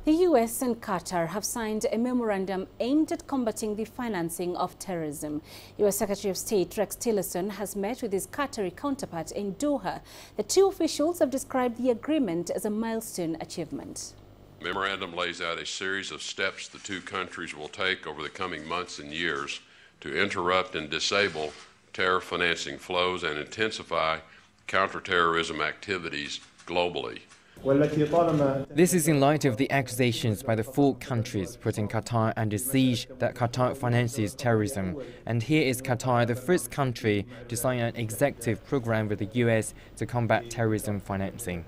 The US and Qatar have signed a memorandum aimed at combating the financing of terrorism. US Secretary of State Rex Tillerson has met with his Qatari counterpart in Doha. The two officials have described the agreement as a milestone achievement. The memorandum lays out a series of steps the two countries will take over the coming months and years to interrupt and disable terror financing flows and intensify counterterrorism activities globally. This is in light of the accusations by the four countries putting Qatar under siege that Qatar finances terrorism. And here is Qatar, the first country to sign an executive program with the US to combat terrorism financing.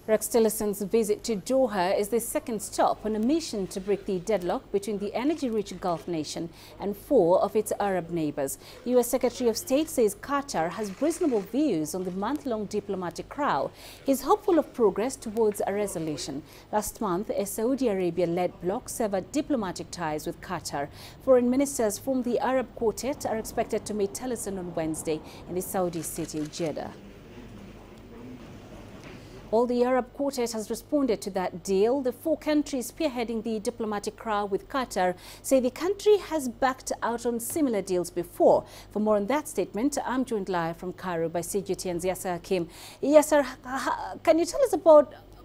Rex Tillerson's visit to Doha is the second stop on a mission to break the deadlock between the energy-rich Gulf nation and four of its Arab neighbors. The U.S. Secretary of State says Qatar has reasonable views on the month-long diplomatic row. He's hopeful of progress towards a resolution. Last month, a Saudi Arabia-led bloc severed diplomatic ties with Qatar. Foreign ministers from the Arab Quartet are expected to meet Tillerson on Wednesday in the Saudi city Jeddah. All the Arab Quartet has responded to that deal. The four countries spearheading the diplomatic row with Qatar say the country has backed out on similar deals before. For more on that statement, I'm joined live from Cairo by CGTN's Yasser Hakim. Yasser, can you tell us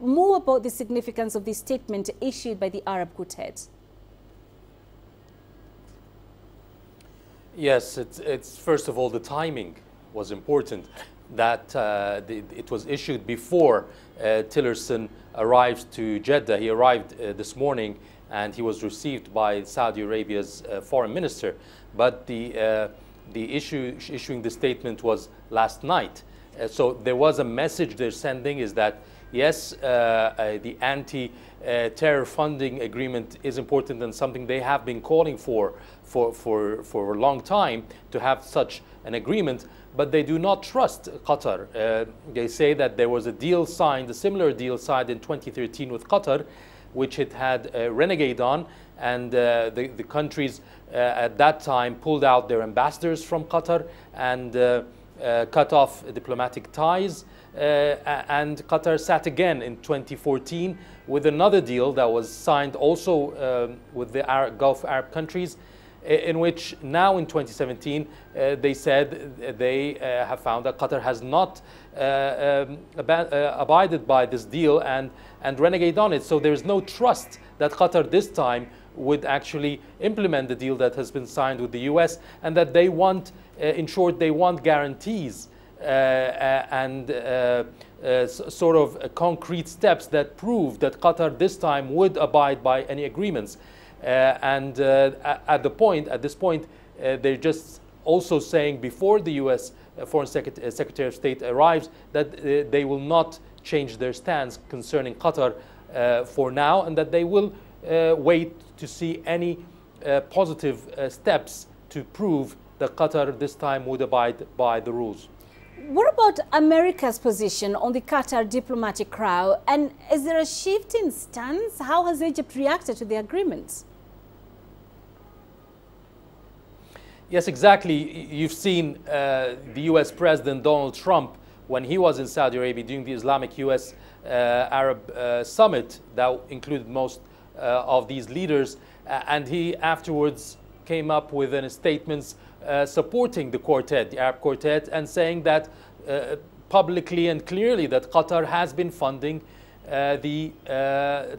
more about the significance of the statement issued by the Arab Quartet? Yes, it's first of all, the timing was important. That it was issued before Tillerson arrived to Jeddah. He arrived this morning and he was received by Saudi Arabia's foreign minister. But the issuing the statement was last night. So there was a message they're sending is that yes, the anti-terror funding agreement is important and something they have been calling for a long time to have such an agreement. But they do not trust Qatar. They say that there was a deal signed, a similar deal signed in 2013 with Qatar, which it had renegade on, and the countries at that time pulled out their ambassadors from Qatar and cut off diplomatic ties. And Qatar sat again in 2014 with another deal that was signed also with the Gulf Arab countries, in which now in 2017 they said they have found that Qatar has not abided by this deal and renegade on it. So there is no trust that Qatar this time would actually implement the deal that has been signed with the US, and that they want, in short, they want guarantees and sort of concrete steps that prove that Qatar this time would abide by any agreements. At this point, they're just also saying before the U.S. Foreign Secretary of State arrives that they will not change their stance concerning Qatar for now, and that they will wait to see any positive steps to prove that Qatar this time would abide by the rules. What about America's position on the Qatar diplomatic row? And is there a shift in stance? How has Egypt reacted to the agreements? Yes, exactly. You've seen the US President Donald Trump, when he was in Saudi Arabia during the Islamic US Arab Summit that included most of these leaders, and he afterwards came up with statements supporting the quartet, the Arab Quartet, and saying that publicly and clearly that Qatar has been funding the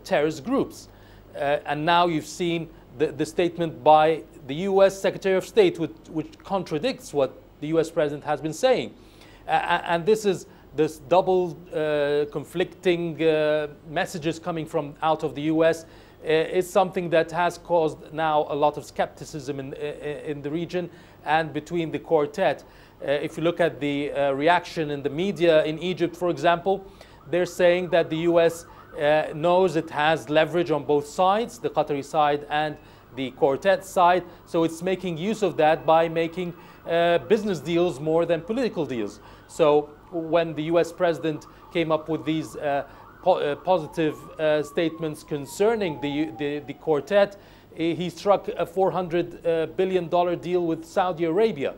terrorist groups. And now you've seen the statement by the U.S. Secretary of State, which contradicts what the U.S. President has been saying. And this double conflicting messages coming from out of the U.S. Is something that has caused now a lot of skepticism in the region and between the quartet. If you look at the reaction in the media in Egypt, for example, they're saying that the U.S. knows it has leverage on both sides, the Qatari side and the quartet side, so it's making use of that by making business deals more than political deals. So when the US president came up with these positive statements concerning the quartet, he struck a $400 billion deal with Saudi Arabia.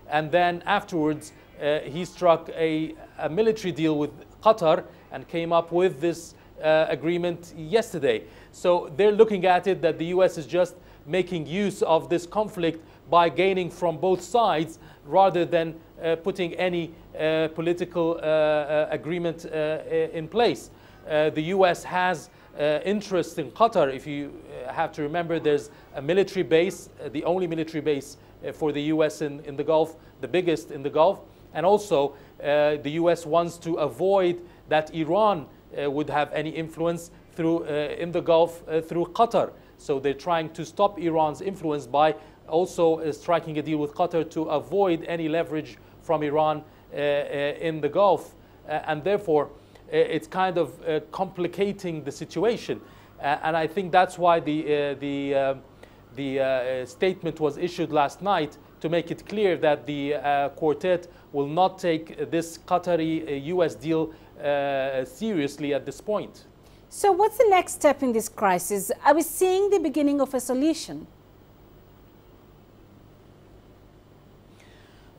And then afterwards, he struck a military deal with Qatar and came up with this agreement yesterday. So they're looking at it that the US is just making use of this conflict by gaining from both sides rather than putting any political agreement in place. The US has interest in Qatar. If you have to remember, there's a military base, the only military base for the US in the Gulf, the biggest in the Gulf. And also, the US wants to avoid that Iran would have any influence through in the Gulf through Qatar. So they're trying to stop Iran's influence by also striking a deal with Qatar to avoid any leverage from Iran in the Gulf. And therefore, it's kind of complicating the situation. And I think that's why the statement was issued last night to make it clear that the quartet will not take this Qatari-US deal seriously at this point. So what's the next step in this crisis? Are we seeing the beginning of a solution?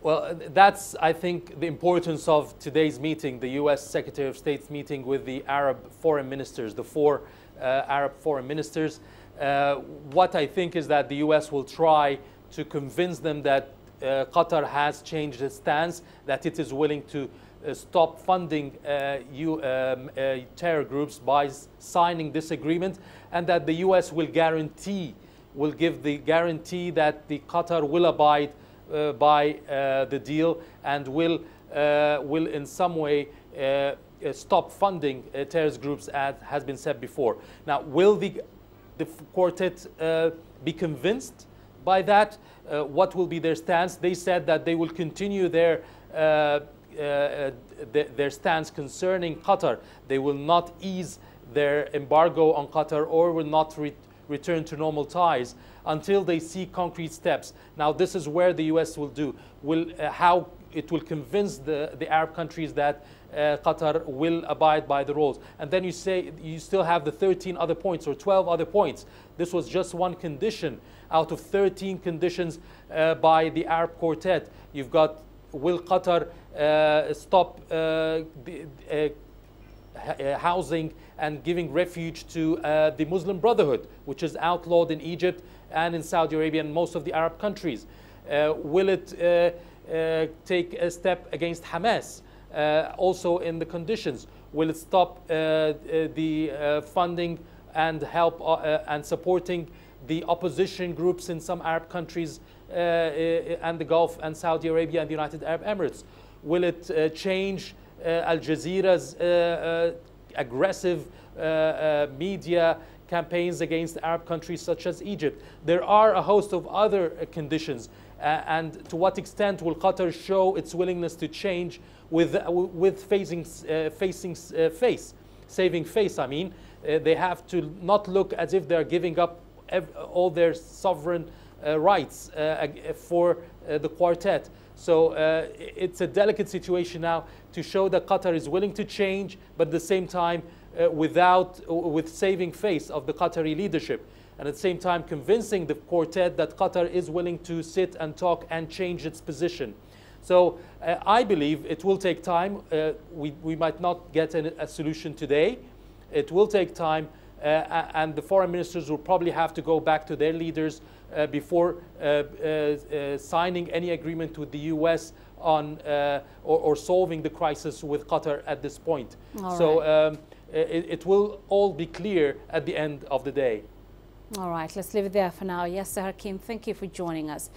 Well, that's, I think, the importance of today's meeting, the U.S. Secretary of State's meeting with the Arab foreign ministers, the four Arab foreign ministers. What I think is that the U.S. will try to convince them that Qatar has changed its stance, that it is willing to stop funding terror groups by signing this agreement, and that the U.S. will give the guarantee that the Qatar will abide by the deal and will in some way stop funding terrorist groups, as has been said before. Now, will the quartet be convinced by that? What will be their stance? They said that they will continue their stance concerning Qatar. They will not ease their embargo on Qatar or will not return to normal ties until they see concrete steps. Now, this is where the U.S. how it will convince the Arab countries that Qatar will abide by the rules. And then you say you still have the 13 other points or 12 other points. This was just one condition out of 13 conditions by the Arab quartet. You've got, will Qatar stop housing and giving refuge to the Muslim Brotherhood, which is outlawed in Egypt and in Saudi Arabia and most of the Arab countries? Will it take a step against Hamas? Also in the conditions, will it stop the funding and help and supporting the opposition groups in some Arab countries and the Gulf and Saudi Arabia and the United Arab Emirates? Will it change Al Jazeera's aggressive media campaigns against Arab countries such as Egypt? There are a host of other conditions. And to what extent will Qatar show its willingness to change with saving face? I mean, they have to not look as if they're giving up all their sovereign rights for the quartet. So it's a delicate situation now to show that Qatar is willing to change, but at the same time with saving face of the Qatari leadership. And at the same time convincing the quartet that Qatar is willing to sit and talk and change its position. So I believe it will take time. We might not get a solution today. It will take time, and the foreign ministers will probably have to go back to their leaders before signing any agreement with the US on or solving the crisis with Qatar at this point. So it will all be clear at the end of the day. All right, let's leave it there for now. Yes, Hakim, thank you for joining us.